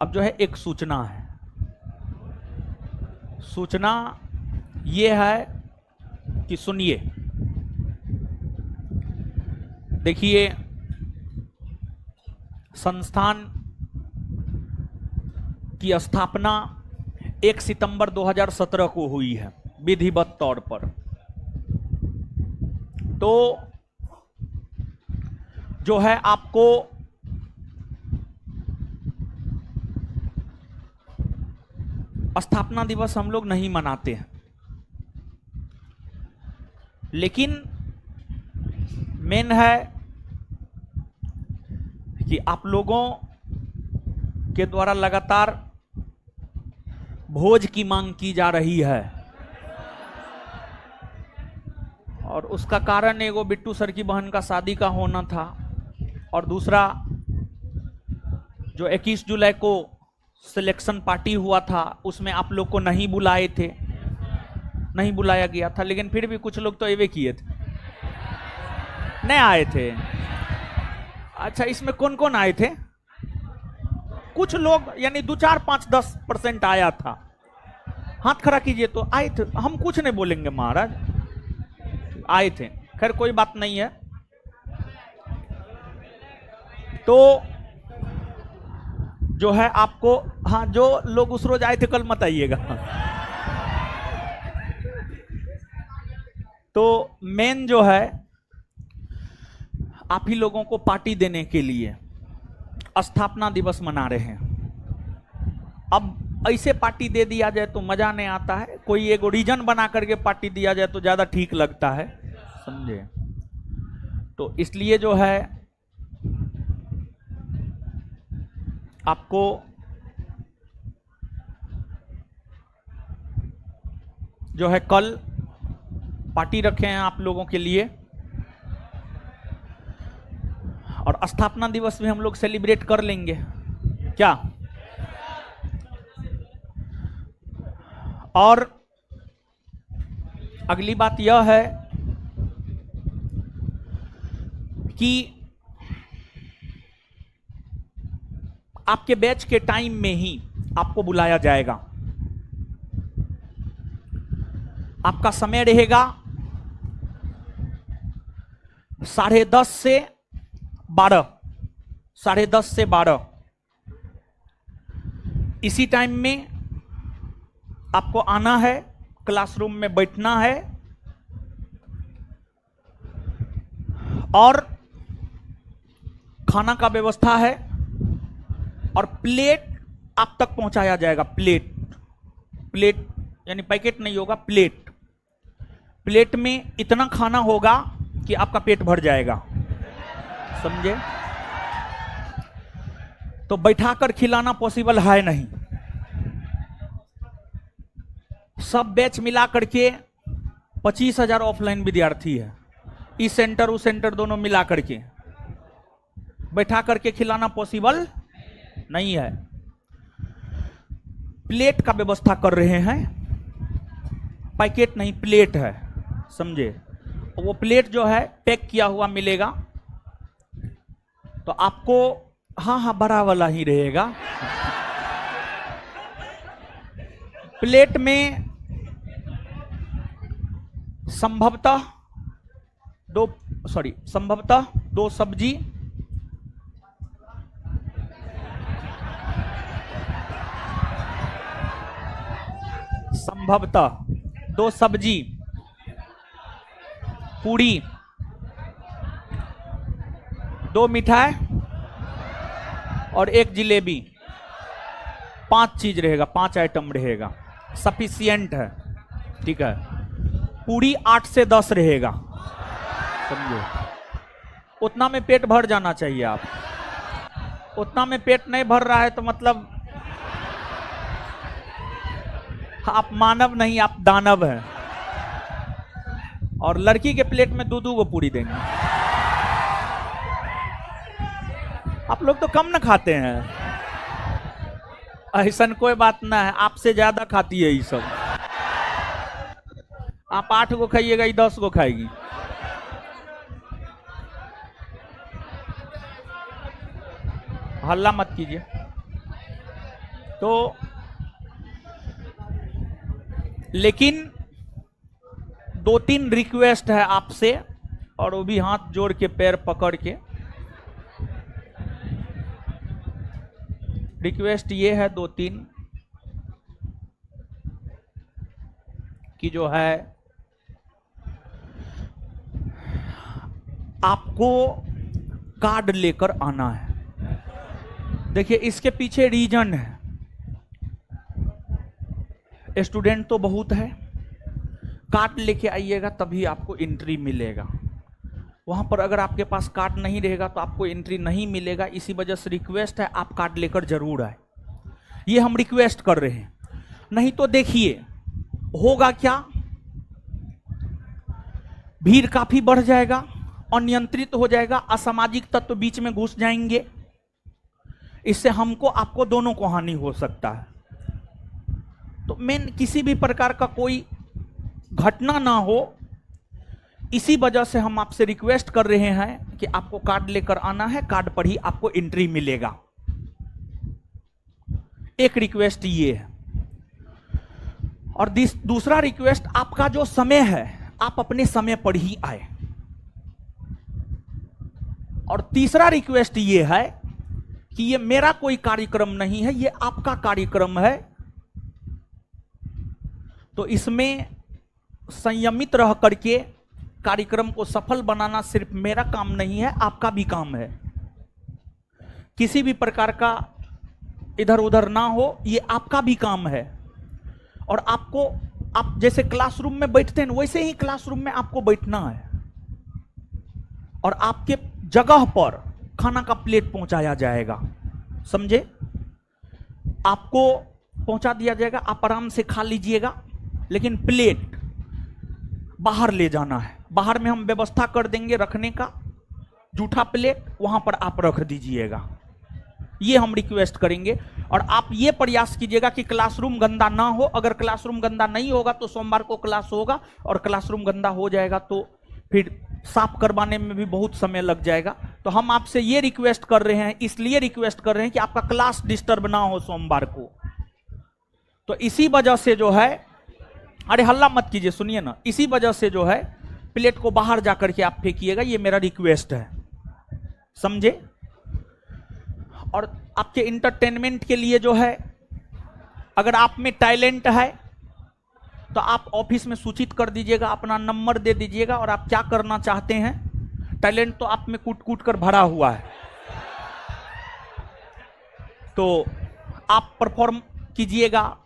अब जो है एक सूचना है। सूचना ये है कि सुनिए, देखिए संस्थान की स्थापना 1 सितंबर 2017 को हुई है विधिवत तौर पर। तो जो है आपको स्थापना दिवस हम लोग नहीं मनाते हैं, लेकिन मेन है कि आप लोगों के द्वारा लगातार भोज की मांग की जा रही है, और उसका कारण एगो बिट्टू सर की बहन का शादी का होना था, और दूसरा जो 21 जुलाई को सिलेक्शन पार्टी हुआ था उसमें आप लोग को नहीं बुलाए थे, नहीं बुलाया गया था, लेकिन फिर भी कुछ लोग तो एवे किए थे, नहीं आए थे। अच्छा, इसमें कौन कौन आए थे? कुछ लोग, यानी 2, 4, 5, 10% आया था। हाथ खड़ा कीजिए तो आए थे। हम कुछ नहीं बोलेंगे महाराज, आए थे। खैर कोई बात नहीं है। तो जो है आपको, हाँ, जो लोग उस रोज आए थे कल मत आइएगा। तो मेन जो है आप ही लोगों को पार्टी देने के लिए स्थापना दिवस मना रहे हैं। अब ऐसे पार्टी दे दिया जाए तो मजा नहीं आता है, कोई एक रीजन बना करके पार्टी दिया जाए तो ज्यादा ठीक लगता है, समझे? तो इसलिए जो है आपको जो है कल पार्टी रखे हैं आप लोगों के लिए, और स्थापना दिवस भी हम लोग सेलिब्रेट कर लेंगे क्या? और अगली बात यह है कि आपके बैच के टाइम में ही आपको बुलाया जाएगा। आपका समय रहेगा 10:30 से 12, 10:30 से 12। इसी टाइम में आपको आना है, क्लासरूम में बैठना है, और खाना का व्यवस्था है, और प्लेट आप तक पहुंचाया जाएगा। प्लेट यानी पैकेट नहीं होगा, प्लेट में इतना खाना होगा कि आपका पेट भर जाएगा, समझे? तो बैठाकर खिलाना पॉसिबल है नहीं। सब बैच मिला करके 25,000 ऑफलाइन विद्यार्थी है, इस सेंटर उस सेंटर दोनों मिला करके बैठा करके खिलाना पॉसिबल नहीं है। प्लेट का व्यवस्था कर रहे हैं, पैकेट नहीं, प्लेट है, समझे? वो प्लेट जो है पैक किया हुआ मिलेगा, तो आपको, हाँ बड़ा वाला ही रहेगा। प्लेट में संभवतः दो सब्जी, पूरी, 2 मिठाई और 1 जिलेबी, 5 चीज रहेगा, 5 आइटम रहेगा, सफिशिएंट है, ठीक है? पूरी 8 से 10 रहेगा, समझे? उतना में पेट भर जाना चाहिए। आप उतना में पेट नहीं भर रहा है तो मतलब आप मानव नहीं, आप दानव हैं। और लड़की के प्लेट में 2-2 को पूरी देंगे। आप लोग तो कम ना खाते हैं, ऐसा कोई बात ना है, आपसे ज्यादा खाती है ये सब। आप 8 को खाइएगा, ये 10 को खाएगी। हल्ला मत कीजिए। तो लेकिन 2-3 रिक्वेस्ट है आपसे, और वो भी हाथ जोड़ के पैर पकड़ के। रिक्वेस्ट ये है 2-3 कि जो है आपको कार्ड लेकर आना है। देखिए इसके पीछे रीजन है, स्टूडेंट तो बहुत है, कार्ड लेके आइएगा तभी आपको एंट्री मिलेगा। वहां पर अगर आपके पास कार्ड नहीं रहेगा तो आपको एंट्री नहीं मिलेगा। इसी वजह से रिक्वेस्ट है आप कार्ड लेकर जरूर आए, ये हम रिक्वेस्ट कर रहे हैं। नहीं तो देखिए होगा क्या, भीड़ काफी बढ़ जाएगा, अनियंत्रित हो जाएगा, असामाजिक तत्व बीच में घुस जाएंगे, इससे हमको आपको दोनों को हानि हो सकता है। तो मेन किसी भी प्रकार का कोई घटना ना हो, इसी वजह से हम आपसे रिक्वेस्ट कर रहे हैं कि आपको कार्ड लेकर आना है, कार्ड पर ही आपको एंट्री मिलेगा। एक रिक्वेस्ट ये है। और दूसरा रिक्वेस्ट, आपका जो समय है आप अपने समय पर ही आए। और तीसरा रिक्वेस्ट ये है कि ये मेरा कोई कार्यक्रम नहीं है, ये आपका कार्यक्रम है, तो इसमें संयमित रह करके कार्यक्रम को सफल बनाना सिर्फ मेरा काम नहीं है, आपका भी काम है। किसी भी प्रकार का इधर उधर ना हो, ये आपका भी काम है। और आपको, आप जैसे क्लासरूम में बैठते हैं वैसे ही क्लासरूम में आपको बैठना है, और आपके जगह पर खाना का प्लेट पहुंचाया जाएगा, समझे? आपको पहुंचा दिया जाएगा, आप आराम से खा लीजिएगा, लेकिन प्लेट बाहर ले जाना है। बाहर में हम व्यवस्था कर देंगे रखने का, जूठा प्लेट वहां पर आप रख दीजिएगा, ये हम रिक्वेस्ट करेंगे। और आप ये प्रयास कीजिएगा कि क्लासरूम गंदा ना हो। अगर क्लासरूम गंदा नहीं होगा तो सोमवार को क्लास होगा, और क्लासरूम गंदा हो जाएगा तो फिर साफ करवाने में भी बहुत समय लग जाएगा। तो हम आपसे ये रिक्वेस्ट कर रहे हैं, इसलिए रिक्वेस्ट कर रहे हैं कि आपका क्लास डिस्टर्ब ना हो सोमवार को। तो इसी वजह से जो है, अरे हल्ला मत कीजिए, सुनिए ना, इसी वजह से जो है प्लेट को बाहर जाकर के आप फेंकिएगा, ये मेरा रिक्वेस्ट है, समझे? और आपके इंटरटेनमेंट के लिए जो है, अगर आप में टैलेंट है तो आप ऑफिस में सूचित कर दीजिएगा, अपना नंबर दे दीजिएगा, और आप क्या करना चाहते हैं। टैलेंट तो आप में कूट कूट कर भरा हुआ है, तो आप परफॉर्म कीजिएगा,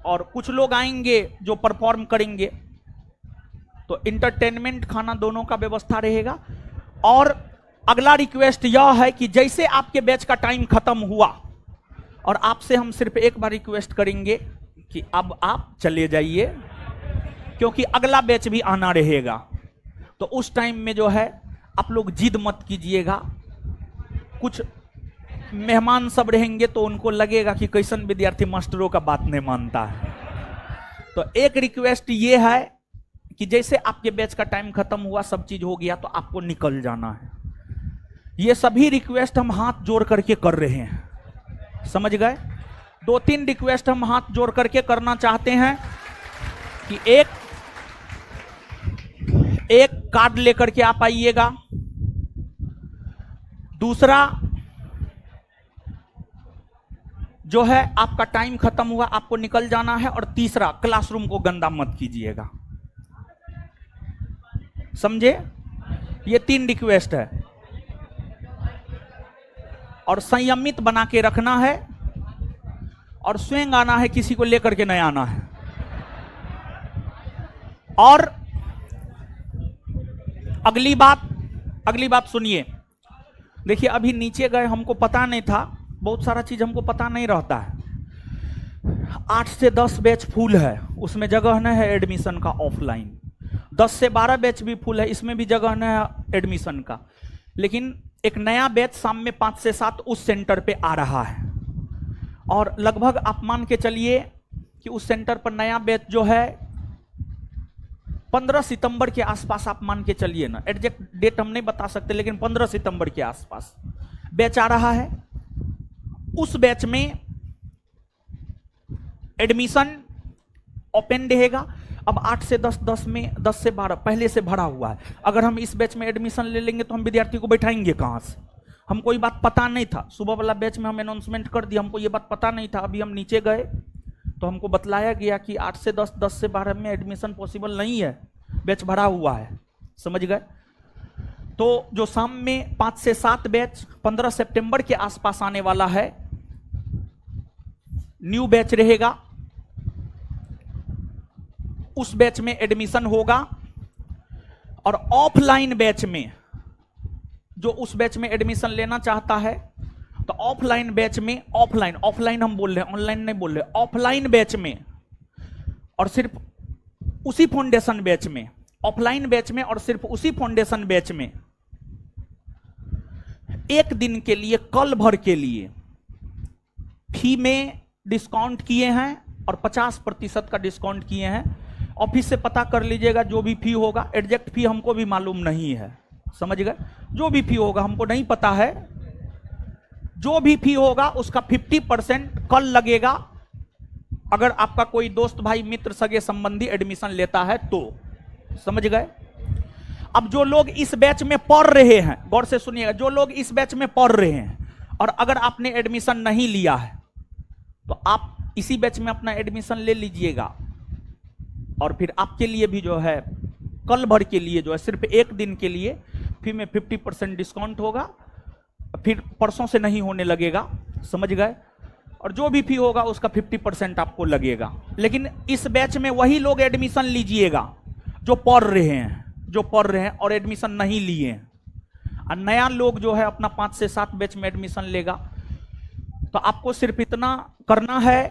और कुछ लोग आएंगे जो परफॉर्म करेंगे, तो इंटरटेनमेंट खाना दोनों का व्यवस्था रहेगा। और अगला रिक्वेस्ट यह है कि जैसे आपके बैच का टाइम खत्म हुआ, और आपसे हम सिर्फ एक बार रिक्वेस्ट करेंगे कि अब आप चले जाइए, क्योंकि अगला बैच भी आना रहेगा। तो उस टाइम में जो है आप लोग जिद मत कीजिएगा। कुछ मेहमान सब रहेंगे तो उनको लगेगा कि कैसन विद्यार्थी मास्टरों का बात नहीं मानता है। तो एक रिक्वेस्ट ये है कि जैसे आपके बैच का टाइम खत्म हुआ, सब चीज हो गया, तो आपको निकल जाना है। ये सभी रिक्वेस्ट हम हाथ जोड़ करके कर रहे हैं, समझ गए? 2-3 रिक्वेस्ट हम हाथ जोड़ करके करना चाहते हैं कि एक कार्ड लेकर के आप आइएगा, दूसरा जो है आपका टाइम खत्म हुआ, आपको निकल जाना है, और तीसरा क्लासरूम को गंदा मत कीजिएगा, समझे? ये 3 रिक्वेस्ट है, और संयमित बना के रखना है, और स्वयं आना है, किसी को लेकर के नहीं आना है। और अगली बात सुनिए। देखिए अभी नीचे गए, हमको पता नहीं था, बहुत सारा चीज हमको पता नहीं रहता है। 8 से 10 बैच फुल है, उसमें जगह नहीं है एडमिशन का ऑफलाइन। 10 से 12 बैच भी फुल है, इसमें भी जगह नहीं है एडमिशन का। लेकिन एक नया बैच शाम में 5 से 7 उस सेंटर पे आ रहा है, और लगभग आप मान के चलिए कि उस सेंटर पर नया बैच जो है 15 सितंबर के आसपास आप मान के चलिए ना, एग्जैक्ट डेट हम नहीं बता सकते, लेकिन 15 सितंबर के आसपास बैच आ रहा है। उस बैच में एडमिशन ओपन रहेगा। अब 8 से 10, 10 में 10 से 12 पहले से भरा हुआ है। अगर हम इस बैच में एडमिशन ले लेंगे तो हम विद्यार्थी को बैठाएंगे कहाँ से? हमको ये बात पता नहीं था, सुबह वाला बैच में हम अनाउंसमेंट कर दिया, हमको ये बात पता नहीं था। अभी हम नीचे गए तो हमको बतलाया गया कि 8 से 10, 10 से 12 में एडमिशन पॉसिबल नहीं है, बैच भरा हुआ है। समझ गए? तो जो शाम में 5 से 7 बैच 15 सितंबर के आसपास आने वाला है, न्यू बैच रहेगा, उस बैच में एडमिशन होगा। और ऑफलाइन बैच में जो उस बैच में एडमिशन लेना चाहता है, तो ऑफलाइन बैच में, ऑफलाइन हम बोल रहे हैं, ऑनलाइन नहीं बोल रहे, ऑफलाइन बैच में और सिर्फ उसी फाउंडेशन बैच में, ऑफलाइन बैच में और सिर्फ उसी फाउंडेशन बैच में एक दिन के लिए, कल भर के लिए फी में डिस्काउंट किए हैं और 50% का डिस्काउंट किए हैं। ऑफिस से पता कर लीजिएगा, जो भी फी होगा, एग्जैक्ट फी हमको भी मालूम नहीं है। समझ गए? जो भी फी होगा हमको नहीं पता है, जो भी फी होगा उसका 50% कल लगेगा। अगर आपका कोई दोस्त भाई मित्र सगे संबंधी एडमिशन लेता है तो। समझ गए? अब जो लोग इस बैच में पढ़ रहे हैं, गौर से सुनिएगा, जो लोग इस बैच में पढ़ रहे हैं और अगर आपने एडमिशन नहीं लिया है तो आप इसी बैच में अपना एडमिशन ले लीजिएगा। और फिर आपके लिए भी जो है कल भर के लिए जो है सिर्फ एक दिन के लिए फी में 50% डिस्काउंट होगा, फिर परसों से नहीं होने लगेगा। समझ गए? और जो भी फी होगा उसका 50% आपको लगेगा। लेकिन इस बैच में वही लोग एडमिशन लीजिएगा जो पढ़ रहे हैं और एडमिशन नहीं लिए हैं। और नया लोग जो है अपना 5 से 7 बैच में एडमिशन लेगा। तो आपको सिर्फ इतना करना है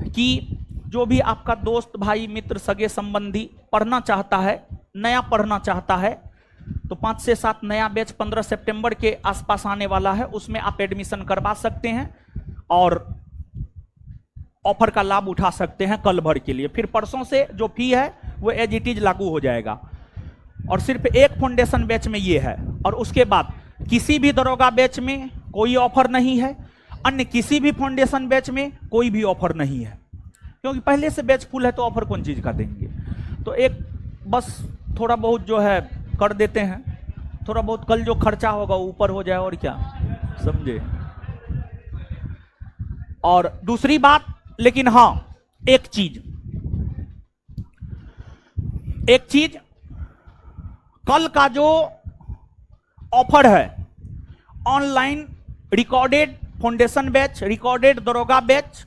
कि जो भी आपका दोस्त भाई मित्र सगे संबंधी पढ़ना चाहता है, नया पढ़ना चाहता है, तो 5 से 7 नया बैच 15 सितंबर के आसपास आने वाला है, उसमें आप एडमिशन करवा सकते हैं और ऑफर का लाभ उठा सकते हैं कल भर के लिए। फिर परसों से जो फी है वो एज इट इज लागू हो जाएगा। और सिर्फ एक फाउंडेशन बैच में ये है। और उसके बाद किसी भी दरोगा बैच में कोई ऑफर नहीं है, अन्य किसी भी फाउंडेशन बैच में कोई भी ऑफर नहीं है, क्योंकि पहले से बैच फुल है तो ऑफर कौन चीज का देंगे। तो एक बस थोड़ा बहुत जो है कर देते हैं, थोड़ा बहुत कल जो खर्चा होगा ऊपर हो जाए, और क्या, समझे। और दूसरी बात, लेकिन हां एक चीज कल का जो ऑफर है, online recorded foundation batch, recorded दरोगा बैच,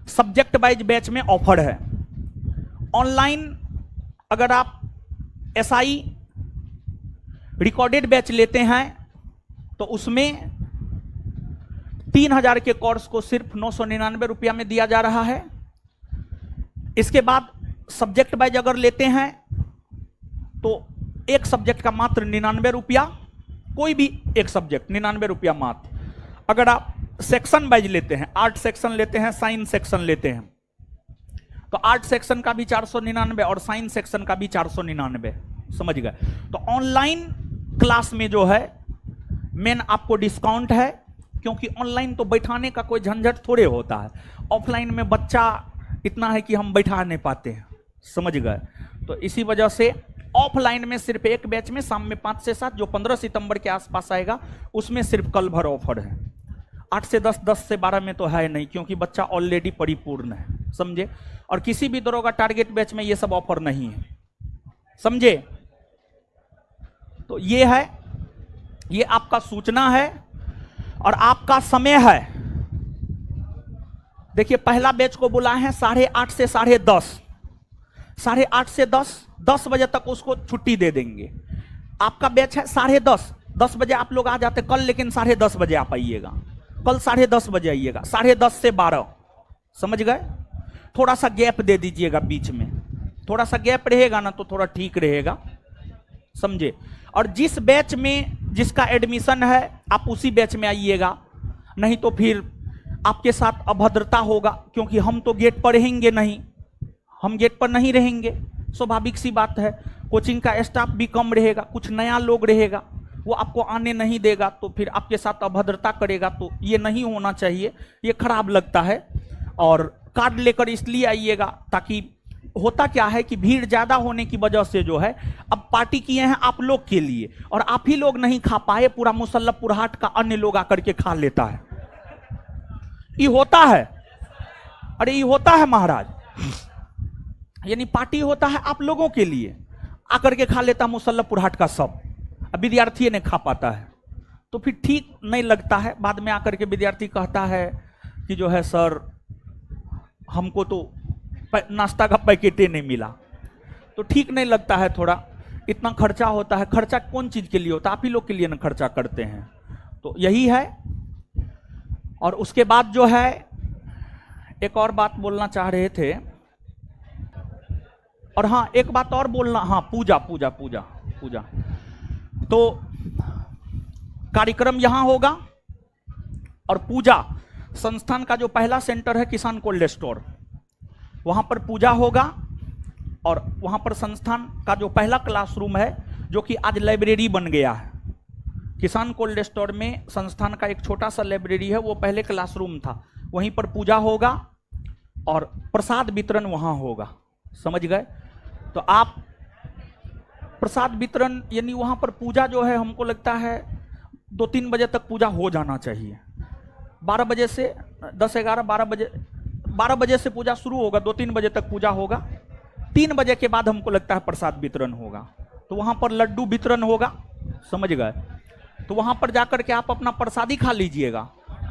सब्जेक्ट वाइज बैच में ऑफर है। ऑनलाइन अगर आप एसआई रिकॉर्डेड बैच लेते हैं तो उसमें 3000 के कोर्स को सिर्फ 999 रुपया में दिया जा रहा है। इसके बाद सब्जेक्ट वाइज अगर लेते हैं तो एक सब्जेक्ट का मात्र 99 रुपया, कोई भी एक सब्जेक्ट 99 रुपया मात्र। अगर आप सेक्शन वाइज लेते हैं, आर्ट सेक्शन लेते हैं, साइंस सेक्शन लेते हैं, तो आर्ट सेक्शन का भी 499 और साइंस सेक्शन का भी 499। समझ गए? तो ऑनलाइन क्लास में जो है मेन आपको डिस्काउंट है, क्योंकि ऑनलाइन तो बैठाने का कोई झंझट थोड़े होता है। ऑफलाइन में बच्चा इतना है कि हम बैठा नहीं पाते हैं। समझ गए? तो इसी वजह से ऑफलाइन में सिर्फ एक बैच में शाम में 5 से 7 जो 15 सितंबर के आसपास आएगा, उसमें सिर्फ कल भर ऑफर है। 8 से 10, 10 से 12 में तो है नहीं, क्योंकि बच्चा ऑलरेडी परिपूर्ण है। समझे? और किसी भी दरोगा टारगेट बैच में ये सब ऑफर नहीं है। समझे? तो ये है, ये आपका सूचना है और आपका समय है। देखिए पहला बैच को बुलाए हैं 8:30 से 10:30, 8:30 से 10 बजे तक उसको छुट्टी दे देंगे। आपका बैच है 10:30, 10 बजे आप लोग आ जाते कल, लेकिन 10:30 बजे आप आइएगा, कल 10:30 बजे आइएगा, 10:30 से 12। समझ गए? थोड़ा सा गैप दे दीजिएगा बीच में, थोड़ा सा गैप रहेगा ना तो थोड़ा ठीक रहेगा। समझे? और जिस बैच में जिसका एडमिशन है आप उसी बैच में आइएगा, नहीं तो फिर आपके साथ अभद्रता होगा, क्योंकि हम तो गेट पर रहेंगे नहीं, हम गेट पर नहीं रहेंगे, स्वाभाविक सी बात है। कोचिंग का स्टाफ भी कम रहेगा, कुछ नया लोग रहेगा, वो आपको आने नहीं देगा, तो फिर आपके साथ अभद्रता करेगा, तो ये नहीं होना चाहिए, ये खराब लगता है। और कार्ड लेकर इसलिए आइएगा ताकि होता क्या है कि भीड़ ज्यादा होने की वजह से जो है अब पार्टी किए हैं आप लोग के लिए, और आप ही लोग नहीं खा पाए, पूरा मुसल्लफपुरहाट का अन्य लोग आकर के खा लेता है। ये होता है, अरे ये होता है महाराज, यानी पार्टी होता है आप लोगों के लिए, आकर के खा लेता मुसल्लफपुरहाट का सब, अब विद्यार्थी ने खा पाता है, तो फिर ठीक नहीं लगता है। बाद में आकर के विद्यार्थी कहता है कि जो है सर हमको तो नाश्ता का पैकेट ही नहीं मिला, तो ठीक नहीं लगता है, थोड़ा इतना खर्चा होता है। खर्चा कौन चीज के लिए होता है? आप ही लोग के लिए ना खर्चा करते हैं, तो यही है। और उसके बाद जो है एक और बात बोलना चाह रहे थे, और हाँ एक बात और बोलना, हाँ पूजा पूजा पूजा पूजा, तो कार्यक्रम यहां होगा, और पूजा संस्थान का जो पहला सेंटर है किसान कोल्ड स्टोर, वहां पर पूजा होगा, और वहां पर संस्थान का जो पहला क्लासरूम है जो कि आज लाइब्रेरी बन गया है, किसान कोल्ड स्टोर में संस्थान का एक छोटा सा लाइब्रेरी है, वो पहले क्लासरूम था, वहीं पर पूजा होगा और प्रसाद वितरण वहां होगा, समझ गए? तो आप प्रसाद वितरण यानी वहां पर पूजा जो है हमको लगता है 2-3 बजे तक पूजा हो जाना चाहिए, 12 बजे से 12 बजे से पूजा शुरू होगा, 2-3 बजे तक पूजा होगा, 3 बजे के बाद हमको लगता है प्रसाद वितरण होगा, तो वहां पर लड्डू वितरण होगा, समझ गए? तो वहां पर जाकर के आप अपना प्रसादी खा लीजिएगा,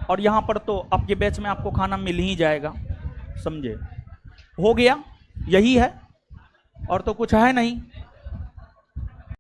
और यहाँ पर तो आपके बैच में आपको खाना मिल ही जाएगा, समझे? हो गया, यही है, और तो कुछ है नहीं।